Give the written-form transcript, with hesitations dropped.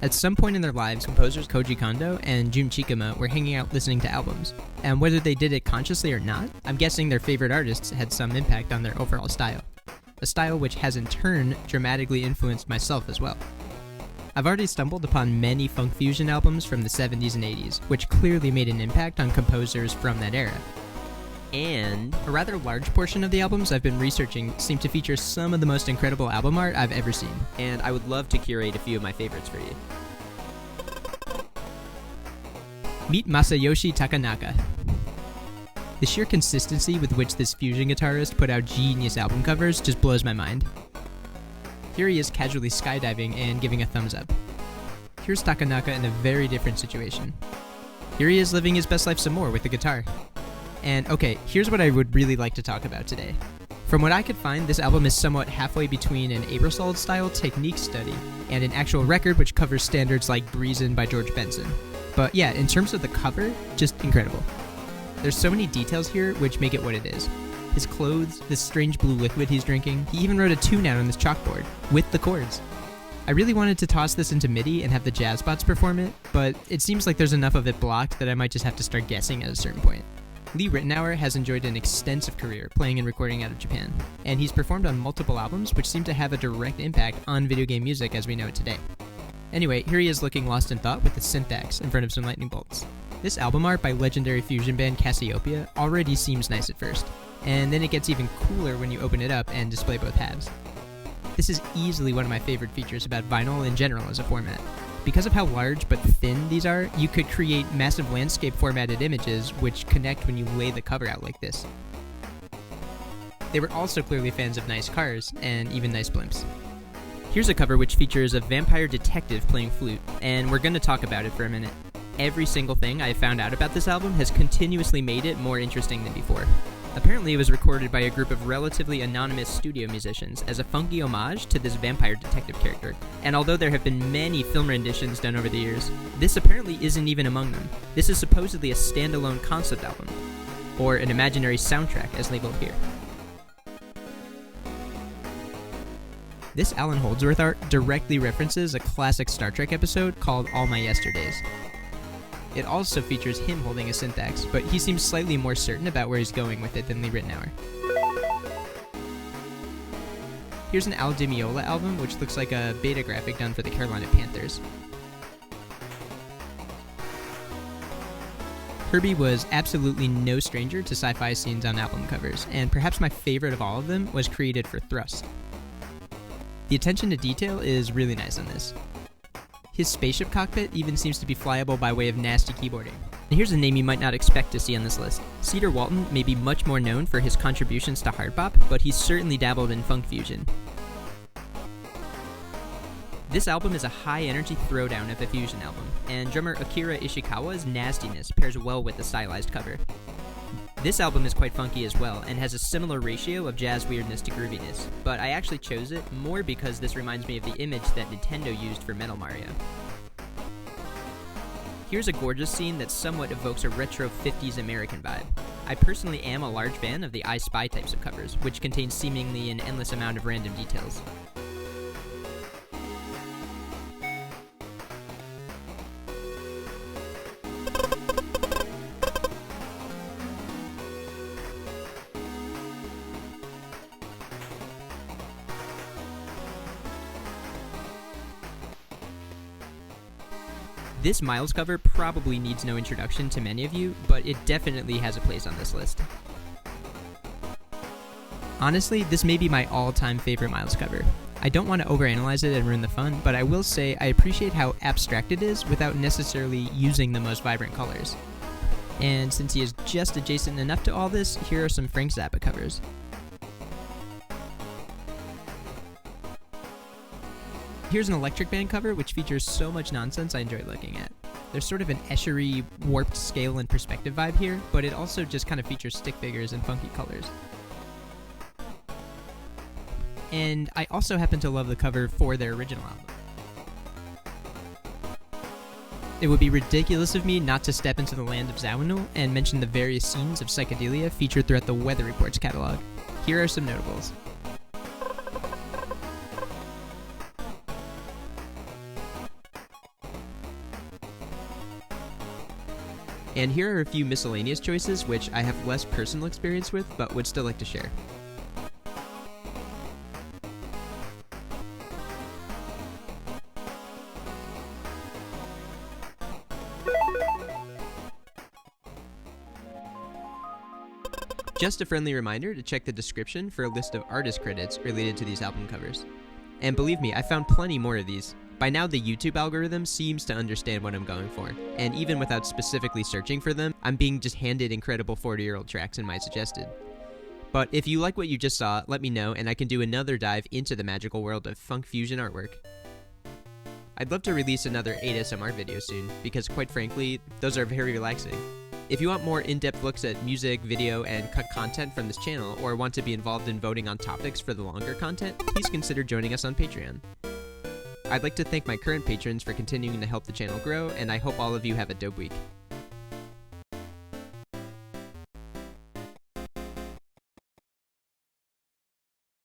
At some point in their lives, composers Koji Kondo and Jun Chikuma were hanging out listening to albums, and whether they did it consciously or not, I'm guessing their favorite artists had some impact on their overall style. A style which has in turn dramatically influenced myself as well. I've already stumbled upon many funk fusion albums from the 70s and 80s, which clearly made an impact on composers from that era. And a rather large portion of the albums I've been researching seem to feature some of the most incredible album art I've ever seen. And I would love to curate a few of my favorites for you. Meet Masayoshi Takanaka. The sheer consistency with which this fusion guitarist put out genius album covers just blows my mind. Here he is casually skydiving and giving a thumbs up. Here's Takanaka in a very different situation. Here he is living his best life some more with the guitar. And okay, here's what I would really like to talk about today. From what I could find, this album is somewhat halfway between an Aerosolid-style technique study and an actual record which covers standards like Breezin' by George Benson. But yeah, in terms of the cover, just incredible. There's so many details here which make it what it is. His clothes, this strange blue liquid he's drinking, he even wrote a tune out on this chalkboard, with the chords. I really wanted to toss this into MIDI and have the jazz bots perform it, but it seems like there's enough of it blocked that I might just have to start guessing at a certain point. Lee Ritenour has enjoyed an extensive career playing and recording out of Japan, and he's performed on multiple albums which seem to have a direct impact on video game music as we know it today. Anyway, here he is looking lost in thought with the syntax in front of some lightning bolts. This album art by legendary fusion band Cassiopeia already seems nice at first, and then it gets even cooler when you open it up and display both halves. This is easily one of my favorite features about vinyl in general as a format. Because of how large but thin these are, you could create massive landscape formatted images which connect when you lay the cover out like this. They were also clearly fans of nice cars, and even nice blimps. Here's a cover which features a vampire detective playing flute, and we're going to talk about it for a minute. Every single thing I have found out about this album has continuously made it more interesting than before. Apparently it was recorded by a group of relatively anonymous studio musicians as a funky homage to this vampire detective character. And although there have been many film renditions done over the years, this apparently isn't even among them. This is supposedly a standalone concept album, or an imaginary soundtrack as labeled here. This Alan Holdsworth art directly references a classic Star Trek episode called All My Yesterdays. It also features him holding a syntax, but he seems slightly more certain about where he's going with it than Lee Ritenour. Here's an Al Di Meola album, which looks like a beta graphic done for the Carolina Panthers. Herbie was absolutely no stranger to sci-fi scenes on album covers, and perhaps my favorite of all of them was created for Thrust. The attention to detail is really nice on this. His spaceship cockpit even seems to be flyable by way of nasty keyboarding. And here's a name you might not expect to see on this list. Cedar Walton may be much more known for his contributions to hard bop, but he's certainly dabbled in funk fusion. This album is a high-energy throwdown of a fusion album, and drummer Akira Ishikawa's nastiness pairs well with the stylized cover. This album is quite funky as well, and has a similar ratio of jazz weirdness to grooviness, but I actually chose it more because this reminds me of the image that Nintendo used for Metal Mario. Here's a gorgeous scene that somewhat evokes a retro 50s American vibe. I personally am a large fan of the I Spy types of covers, which contain seemingly an endless amount of random details. This Miles cover probably needs no introduction to many of you, but it definitely has a place on this list. Honestly, this may be my all-time favorite Miles cover. I don't want to overanalyze it and ruin the fun, but I will say I appreciate how abstract it is without necessarily using the most vibrant colors. And since he is just adjacent enough to all this, here are some Frank Zappa covers. Here's an Electric Band cover which features so much nonsense I enjoy looking at. There's sort of an Eschery, warped scale and perspective vibe here, but it also just kind of features stick figures and funky colors. And I also happen to love the cover for their original album. It would be ridiculous of me not to step into the land of Zawinul and mention the various scenes of psychedelia featured throughout the Weather Reports catalog. Here are some notables. And here are a few miscellaneous choices which I have less personal experience with, but would still like to share. Just a friendly reminder to check the description for a list of artist credits related to these album covers. And believe me, I found plenty more of these. By now the YouTube algorithm seems to understand what I'm going for, and even without specifically searching for them, I'm being just handed incredible 40-year-old tracks in my suggested. But if you like what you just saw, let me know and I can do another dive into the magical world of funk fusion artwork. I'd love to release another 8SMR video soon, because quite frankly, those are very relaxing. If you want more in-depth looks at music, video, and cut content from this channel, or want to be involved in voting on topics for the longer content, please consider joining us on Patreon. I'd like to thank my current patrons for continuing to help the channel grow, and I hope all of you have a dope week.